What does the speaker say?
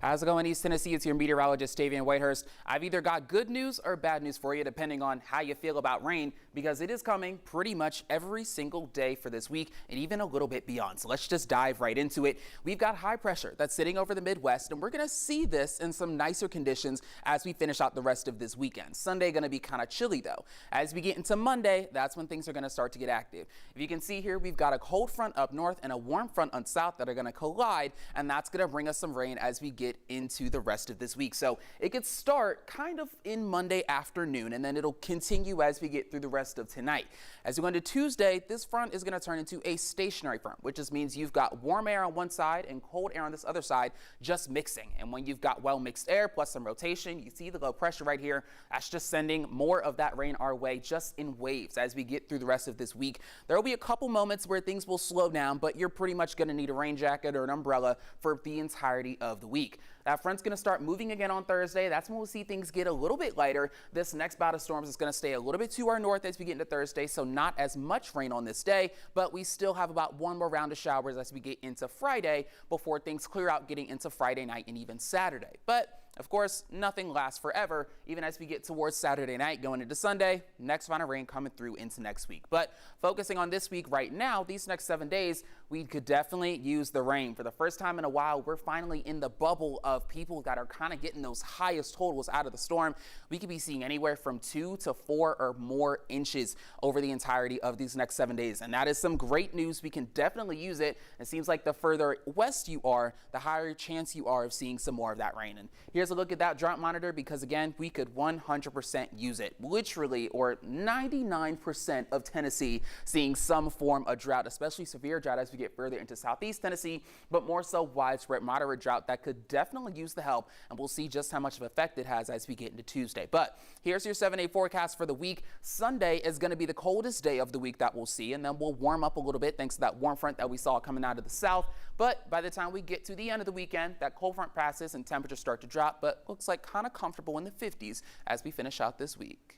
How's it going, East Tennessee? It's your meteorologist, Davian Whitehurst. I've either got good news or bad news for you, depending on how you feel about rain, because it is coming pretty much every single day for this week and even a little bit beyond. So let's just dive right into it. We've got high pressure that's sitting over the Midwest, and we're going to see this in some nicer conditions as we finish out the rest of this weekend. Sunday going to be kind of chilly, though. As we get into Monday, that's when things are going to start to get active. If you can see here, we've got a cold front up north and a warm front on south that are going to collide, and that's going to bring us some rain as we get into the rest of this week. So it could start kind of in Monday afternoon, and then it'll continue as we get through the rest of tonight. As we go into Tuesday, this front is going to turn into a stationary front, which just means you've got warm air on one side and cold air on this other side just mixing. And when you've got well mixed air plus some rotation, you see the low pressure right here. That's just sending more of that rain our way just in waves as we get through the rest of this week. There will be a couple moments where things will slow down, but you're pretty much going to need a rain jacket or an umbrella for the entirety of the week. That front's going to start moving again on Thursday. That's when we'll see things get a little bit lighter. This next bout of storms is going to stay a little bit to our north as we get into Thursday, so not as much rain on this day, but we still have about one more round of showers as we get into Friday before things clear out getting into Friday night and even Saturday. But of course, nothing lasts forever. Even as we get towards Saturday night going into Sunday, next round of rain coming through into next week. But focusing on this week right now, these next 7 days, we could definitely use the rain. For the first time in a while, we're finally in the bubble of people that are kind of getting those highest totals out of the storm. We could be seeing anywhere from 2 to 4 or more inches over the entirety of these next 7 days. And that is some great news. We can definitely use it. It seems like the further west you are, the higher chance you are of seeing some more of that rain. And here's a look at that drought monitor, because again, we could 100% use it. Literally, or 99% of Tennessee seeing some form of drought, especially severe drought as we get further into southeast Tennessee, but more so widespread moderate drought that could definitely use the help, and we'll see just how much of effect it has as we get into Tuesday. But here's your 7-day forecast for the week. Sunday is going to be the coldest day of the week that we'll see, and then we'll warm up a little bit thanks to that warm front that we saw coming out of the south. But by the time we get to the end of the weekend, that cold front passes and temperatures start to drop, but looks like kind of comfortable in the 50s as we finish out this week.